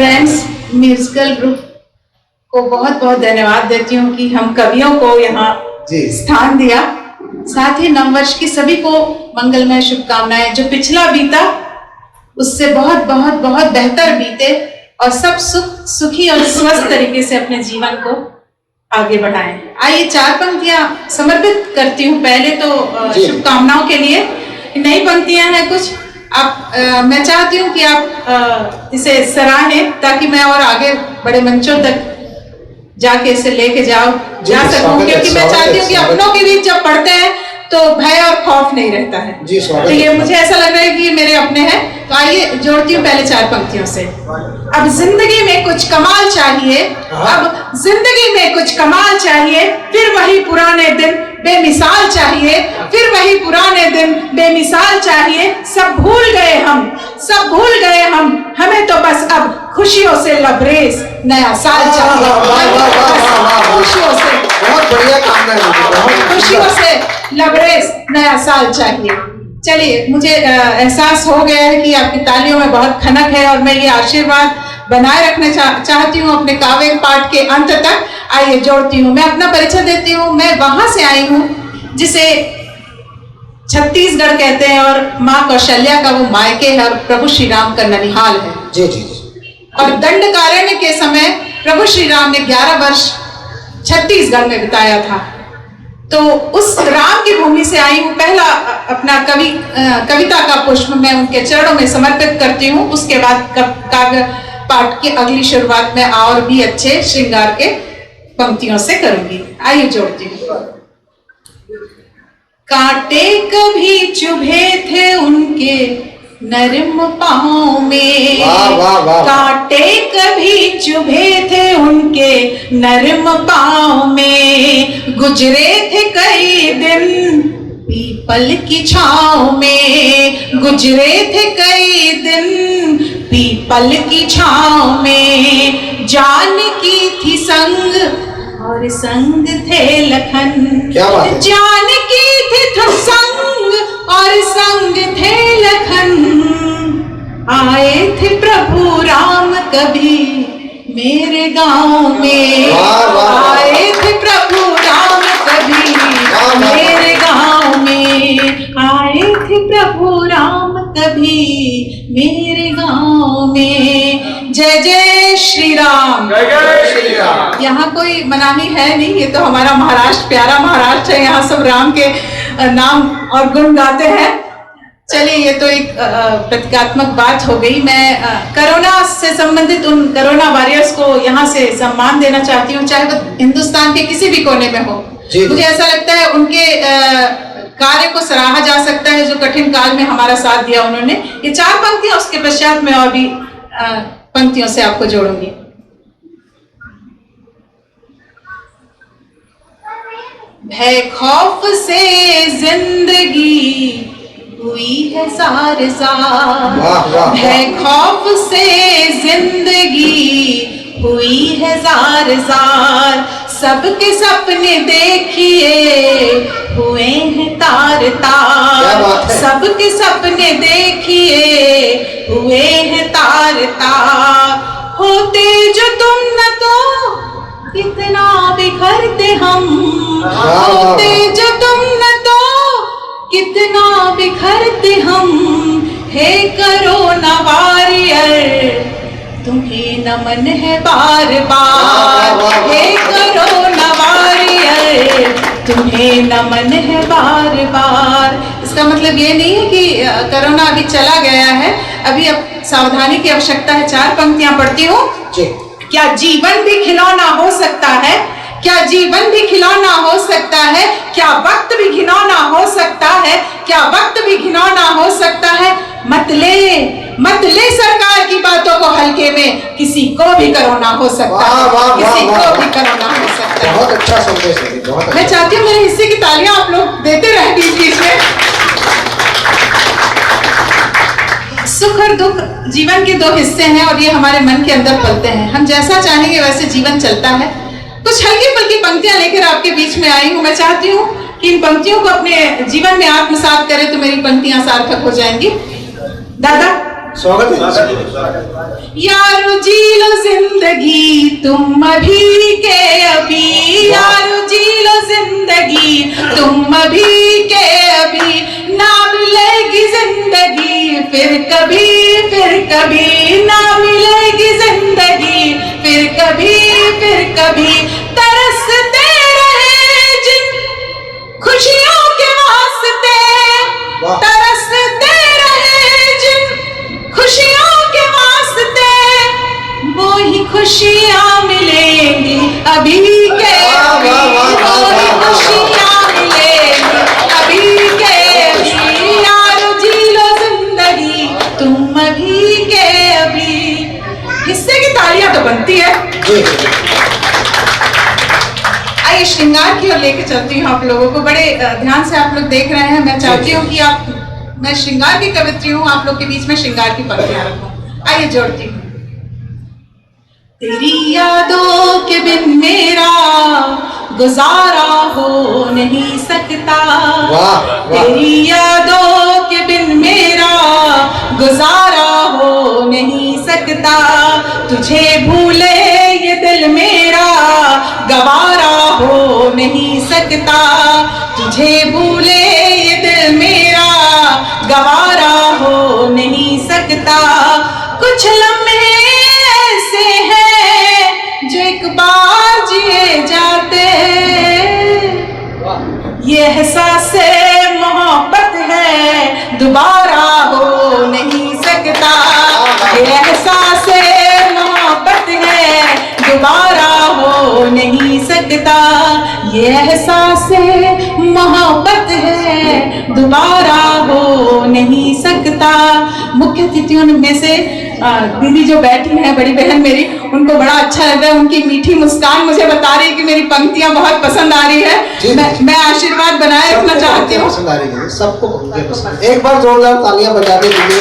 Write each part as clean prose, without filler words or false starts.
Friends musical group को बहुत बहुत धन्यवाद देती हूँ कि हम कवियों को यहाँ स्थान दिया। साथ ही नववर्ष की सभी को मंगलमय शुभकामनाएं। जो पिछला बीता उससे बहुत बहुत बहुत बेहतर बीते और सब सुखी और स्वस्थ तरीके से अपने जीवन को आगे बढ़ाएं। आइए 4 पंक्तियां समर्पित करती हूँ। पहले तो शुभकामनाओं के लिए नई पंक्तियां हैं कुछ। आप मैं चाहती हूँ कि आप इसे सराहें ताकि मैं और आगे बड़े मंचों तक जाके इसे लेके जा सकूं, क्योंकि मैं चाहती हूँ कि अपनों के बीच जब पढ़ते हैं तो भय और खौफ नहीं रहता है। तो ये मुझे ऐसा लग रहा है कि ये मेरे अपने हैं। तो आइए जोड़ती हूँ पहले 4 पंक्तियों से। अब जिंदगी में कुछ कमाल चाहिए, अब जिंदगी में कुछ कमाल चाहिए, फिर वही पुराने दिन बेमिसाल चाहिए, फिर वही पुराने दिन बेमिसाल चाहिए। सब भूल गए हम, सब भूल गए हम, हमें तो बस अब खुशियों से लबरेज नया साल चाहिए। खुशियों से, बहुत बढ़िया काम है, खुशियों से लबरेज नया साल चाहिए। चलिए, मुझे एहसास हो गया है कि आपकी तालियों में बहुत खनक है और मैं ये आशीर्वाद बनाए रखना चाहती हूँ अपने काव्य पाठ के अंत तक। आइए जोड़ती हूँ। मैं अपना परिचय देती हूँ। मैं वहां से आई हूँ जिसे छत्तीसगढ़ कहते हैं और माँ कौशल्या का वो मायके है और प्रभु श्री राम का ननिहाल है। जी जी। और दंडकारण्य के समय प्रभु श्री राम ने 11 वर्ष छत्तीसगढ़ में बिताया था। तो उस राम की भूमि से आई हूँ। पहला अपना कविता का पुष्प मैं उनके चरणों में समर्पित करती हूँ। उसके बाद काव्य पाठ की अगली शुरुआत में और भी अच्छे श्रृंगार के पंक्तियों से करूंगी। आइए जोड़ती हूँ। कांटे कभी चुभे थे उनके नरम पाँव में, कांटे कभी चुभे थे उनके नरम पाँव में, गुजरे थे कई दिन पीपल की छाँव में, गुजरे थे कई दिन पीपल की छाँव में। जानकी थी संग और संग थे लखन, जानकी थी संग और संग थे लखन। आए थे प्रभु राम कभी मेरे गांव में, आए थे प्रभु राम कभी मेरे गांव में, आए थे प्रभु राम कभी मेरे गांव में। जय जय श्री राम। जय जय श्री राम। यहाँ कोई मनाही है नहीं, ये तो हमारा महाराष्ट्र प्यारा महाराष्ट्र है। यहाँ सब राम के नाम और गुण गाते हैं। चलिए, ये तो एक प्रतीकात्मक बात हो गई। मैं कोरोना से संबंधित उन कोरोना वॉरियर्स को यहाँ से सम्मान देना चाहती हूँ, चाहे वो हिंदुस्तान के किसी भी कोने में हो। मुझे ऐसा लगता है उनके कार्य को सराहा जा सकता है जो कठिन काल में हमारा साथ दिया उन्होंने। ये 4 पंक्तियां, उसके पश्चात मैं और भी पंक्तियों से आपको जोड़ूंगी। भय खौफ से जिंदगी हुई है जार, भय खौफ से जिंदगी हुई है जार जार। सबके सपने देखिए हुए हैं तार तार, सबके सपने देखिए हुए हैं तार तार। होते जो तुम न तो कितना बिखरते हम, होते जो तुम न तो कितना बिखरते हम। हे कोरोना वॉरियर तुम्हें नमन है बार बार, हे कोरोना वॉरियर तुम्हें नमन है बार बार। इसका मतलब ये नहीं है कि कोरोना अभी चला गया है, अभी अब सावधानी की आवश्यकता है। 4 पंक्तियां पढ़ती हूँ। क्या जीवन भी खिलौना हो सकता है, क्या जीवन भी खिलौना हो सकता है, क्या वक्त भी घिनौना हो सकता है, क्या वक्त भी घिनौना हो सकता है। मत ले सरकार की बातों को हल्के में, किसी को भी कोरोना हो सकता है, किसी को भी कोरोना हो सकता है। बहुत अच्छा संदेश है, बहुत अच्छा। मैं चाहती हूँ मेरे हिस्से की तालियां आप लोग देते रहे बीच बीच में। सुख और दुख जीवन के 2 हिस्से हैं और ये हमारे मन के अंदर पलते हैं। हम जैसा चाहेंगे वैसे जीवन चलता है। कुछ हल्की फुल्की पंक्तियां लेकर आपके बीच में आई हूँ। मैं चाहती हूँ कि इन पंक्तियों को अपने जीवन में आत्मसात करें तो मेरी पंक्तियां सार्थक हो जाएंगी। दादा स्वागत है। यारो जी लो जिंदगी तुम अभी के अभी, यारो जी लो जिंदगी तुम अभी के अभी, ना मिलेगी जिंदगी फिर कभी ना मिलेगी जिंदगी फिर कभी तरसते रहे जिन खुशियों के वास्ते, तरसते रहे जिन खुशियों के वास्ते, वो ही खुशियाँ मिलेंगी अभी के अभी, वो ही खुशियाँ मिलेंगी अभी के अभी, यारो जी लो जिंदगी तुम अभी के अभी। हिस्से की तालियां तो बनती है। आइए श्रृंगार की ओर लेके चलती हूँ आप लोगों को। बड़े ध्यान से आप लोग देख रहे हैं। मैं चाहती हूँ कि मैं श्रृंगार की कवित्री हूँ, आप लोग के बीच में श्रृंगार की पंक्तियां रखूं। आइए जोड़ती हूँ। तेरी यादों के बिन मेरा गुजारा हो नहीं सकता, तेरी यादों के बिन मेरा गुजारा हो नहीं सकता, तुझे भूले ये दिल मेरा गवारा हो नहीं सकता, तुझे भूले ये दिल मेरा गवारा हो नहीं सकता। कुछ लम्हे ऐसे हैं जो एक बार जिए जाते, ये एहसास मोहब्बत है दोबारा हो नहीं सकता, ये एहसास मोहब्बत है दोबारा हो नहीं सकता, ये एहसास मोहब्बत है दोबारा हो नहीं सकता। मुख्य अतिथियों में से दीदी जो बैठी हैं, बड़ी बहन मेरी, उनको बड़ा अच्छा लग रहा है। उनकी मीठी मुस्कान मुझे बता रही है कि मेरी पंक्तियां बहुत पसंद आ रही है। मैं आशीर्वाद बनाए रखना चाहती हूँ। पसंद आ रही है सबको पसंद। एक बार जोरदार तालियां बजा के दीजिए।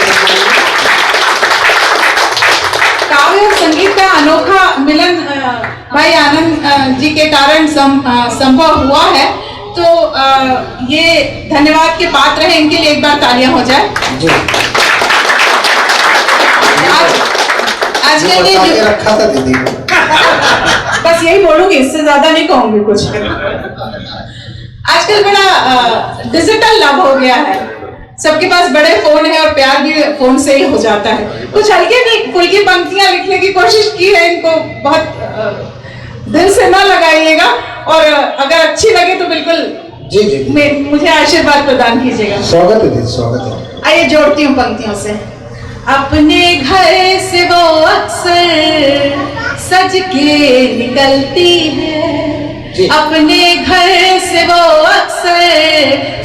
काव्य और संगीत का अनोखा मिलन भाई आनंद जी के कारण संभव हुआ है, तो ये धन्यवाद के पात्र है। इनके लिए एक बार तालियां हो जाए। आज के लिए रखा था दीदी। बस यही बोलूंगी, इससे ज्यादा नहीं कहूंगी कुछ। आजकल बड़ा डिजिटल लव हो गया है, सबके पास बड़े फोन है और प्यार भी फोन से ही हो जाता है। कुछ हल्की फुल्की पंक्तियां लिखने की कोशिश की है, इनको बहुत दिल से ना लगाइएगा, और अगर अच्छी लगे तो बिल्कुल जी मुझे आशीर्वाद प्रदान कीजिएगा। स्वागत है, स्वागत है। आइए जोड़ती हूँ पंक्तियों से। अपने घर से वो अक्सर सज के निकलती है, अपने घर से वो अक्सर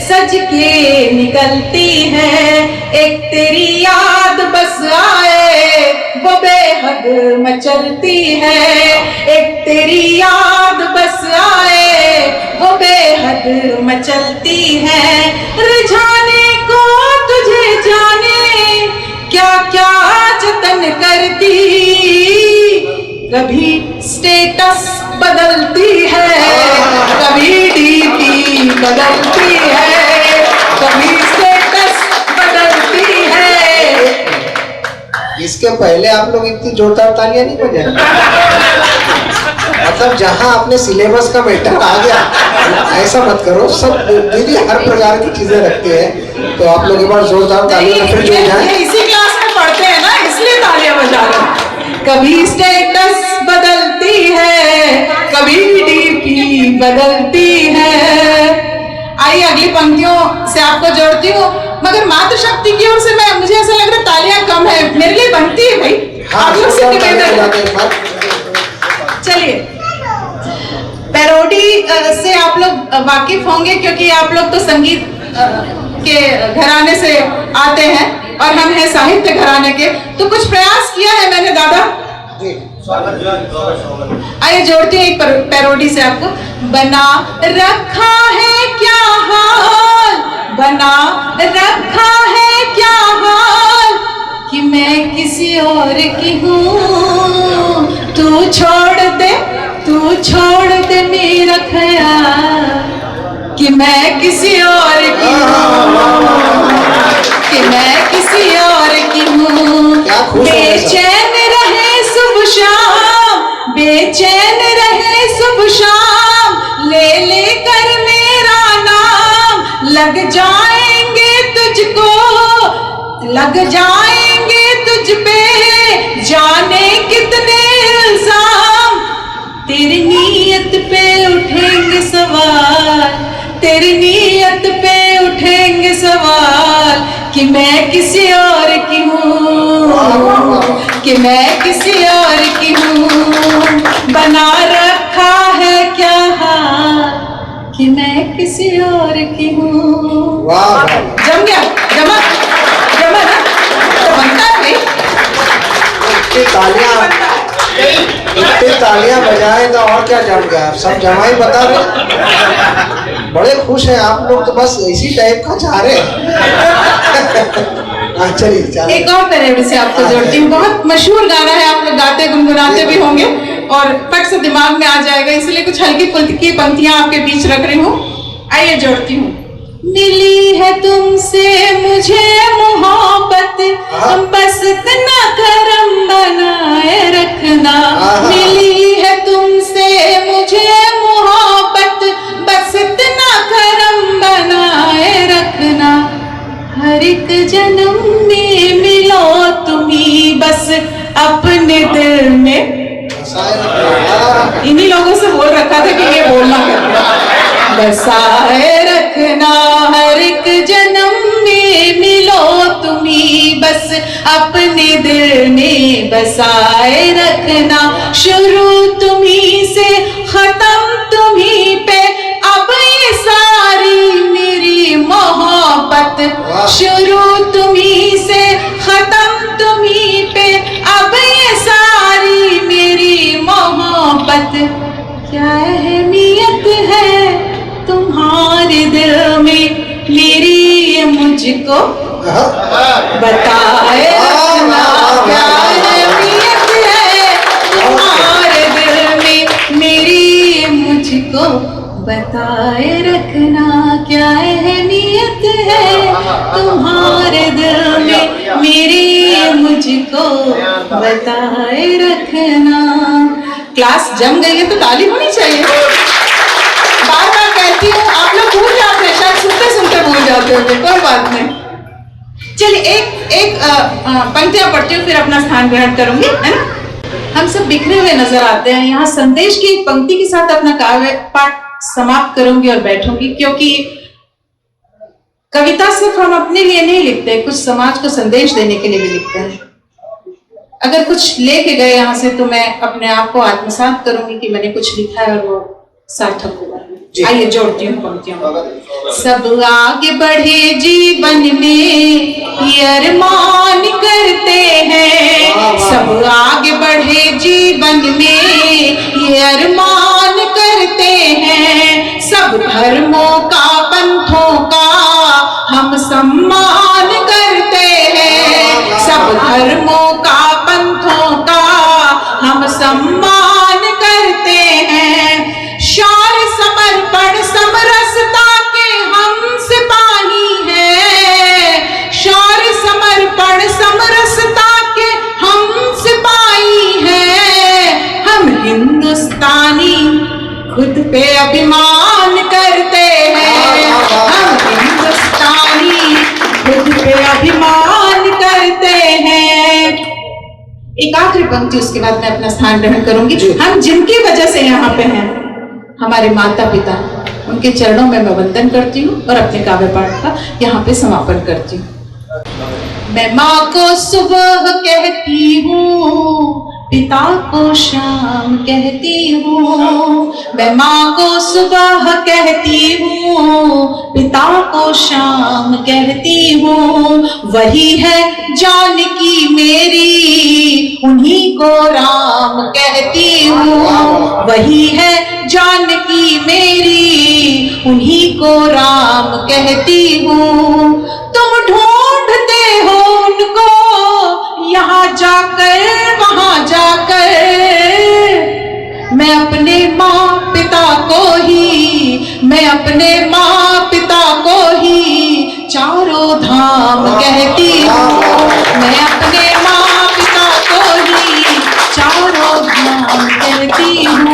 सज के निकलती है, एक तेरी याद बस आए वो बेहद मचलती है, एक तेरी याद बस आए वो बेहद मचलती है, रिझाने को तुझे जाने क्या क्या जतन करती, कभी स्टेटस बदलती है, कभी डीपी बदलती है, कभी स्टेटस बदलती है। इसके पहले आप लोग इतनी जोरदार तालियां नहीं बजाए। मतलब जहां आपने सिलेबस का मैटर आ गया, ऐसा मत करो। सब दीदी हर प्रकार की चीजें रखते हैं, तो आप लोग एक बार जोरदार तालियां फिर जुड़ जाए। इसी क्लास में पढ़ते हैं ना, इसलिए तालियां बजा रहे। कभी स्टेटस बदलती है, कभी डीपी बदलती है। आइए अगली पंक्तियों से आपको जोड़ती हूँ, मगर मातृशक्ति की ओर से मुझे ऐसा लग रहा है तालियां कम है, मेरे लिए बनती है भाई। आप लोग से निवेदन। चलिए, पैरोडी से आप लोग वाकिफ होंगे, क्योंकि आप लोग तो संगीत के घराने से आते हैं और हम हैं साहित्य घराने के, तो कुछ प्रयास किया है मैंने दादा। आइए जोड़ती हूँ एक पैरोडी से आपको। बना रखा है क्या हाल, बना रखा है क्या हाल, कि मैं किसी और की हूँ, तू छोड़ दे मेरा ख्याल, कि मैं किसी और की हूँ, कि मैं किसी और की हूँ। क्या खुश हो गए सब। बेचैन रहे सुबह शाम, बेचैन रहे सुबह शाम, ले ले कर मेरा नाम, लग जाएंगे तुझको, लग जाएंगे तुझ पे जाने कितने इल्जाम, तेरी नीयत पे उठेंगे सवाल, तेरी नीयत पे उठेंगे सवाल, कि मैं किसी और की हूँ, कि मैं किसी और की हूँ। बना रखा है क्या हाल, कि मैं किसी और की हूँ। वाह जम गया, जमा जमा ना, तो बनता है भाई। इतनी तालियां बजाए तो और क्या जम गया, सब जमा ही बता रहे। बड़े खुश हैं आप लोग, तो बस इसी टाइप का चाह रहे हैं। चलिए एक और पेरेड से आपको जोड़ती हूँ। बहुत मशहूर गाना है, आप लोग गाते गुनगुनाते भी होंगे और फट से दिमाग में आ जाएगा, इसलिए कुछ हल्की फुल्की पंक्तियां आपके बीच रख रही हूँ। आइए जोड़ती हूँ। मिली है तुमसे मुझे मोहब्बत, बस इतना करम बनाए रखना। मिली है तुमसे मुझे मोहब्बत, बस इतना करम बनाए रखना। हर एक जन्म में मिलो तुम्ही बस अपने दिल में। इन्हीं लोगों से बोल रखा था कि ये बोलना करके बसाए रखना। हर एक जन्म में मिलो तुम्ही बस अपने दिल में बसाए रखना। शुरू तुम्ही से खत्म तुम्ही पे, अब ये सारी मेरी मोहब्बत। शुरू तुम्ही से खत्म तुम्ही पे, अब ये सारी मेरी मोहब्बत। क्या अहमियत है तुम्हारे दिल में मेरी, ये मुझको बताए रखना। क्या अहमियत है तुम्हारे दिल में मेरी, ये मुझको बताए रखना। क्या अहमियत है तुम्हारे दिल में मेरी, ये मुझको बताए रखना। क्लास जम गई है तो ताली होनी चाहिए। बार बार कहती हूँ, आप लोग भूल जाते हैं, शायद सुनते सुनते भूल जाते होंगे, कोई बात नहीं। चलिए एक पंक्तियां पढ़ती हूँ, फिर अपना स्थान ग्रहण करूंगी, है ना। हम सब बिखरे हुए नजर आते हैं। यहाँ संदेश की एक पंक्ति के साथ अपना काव्य पाठ समाप्त करूंगी और बैठूंगी, क्योंकि कविता सिर्फ हम अपने लिए नहीं लिखते, कुछ समाज को संदेश देने के लिए भी लिखते हैं। अगर कुछ लेके गए यहाँ से, तो मैं अपने आप को आत्मसात करूंगी कि मैंने कुछ लिखा है और वो सार्थक होगा। आइए जोड़ती हूँ पंक्तियों। सब आगे बढ़े जीवन में ये अरमान करते हैं, सब आगे बढ़े जीवन में ये अरमान करते हैं। सब धर्मों का पंथों का हम सम्मान करते हैं, सब धर्मों का पंथों का हम सम्मान करते हैं। शौर्य समर्पण समरसता के हम सिपाही हैं, शौर्य समर्पण समरसता के हम सिपाही हैं। हम हिंदुस्तानी खुद पे अभिमान करते हैं, हम हिंदुस्तानी खुद पे अभिमान करते हैं। एक आखिरी पंक्ति, उसके बाद मैं अपना स्थान ग्रहण करूंगी। हम जिनकी वजह से यहाँ पे हैं, हमारे माता पिता, उनके चरणों में मैं वंदन करती हूँ और अपने काव्य पाठ का यहाँ पे समापन करती हूँ। मैं माँ को सुबह कहती हूँ, पिता को शाम कहती हूँ। मैं माँ को सुबह कहती हूँ, पिता को शाम कहती हूँ। वही है जानकी मेरी, उन्हीं को राम कहती हूँ। वही है जानकी मेरी, उन्हीं को राम कहती हूँ। तुम ढूंढते हो उनको यहाँ जाकर वहाँ जाकर, मैं अपने माँ पिता को ही, मैं अपने माँ पिता को ही चारों धाम धाम कहती हूँ, मैं अपने माँ पिता को ही चारों धाम कहती हूँ।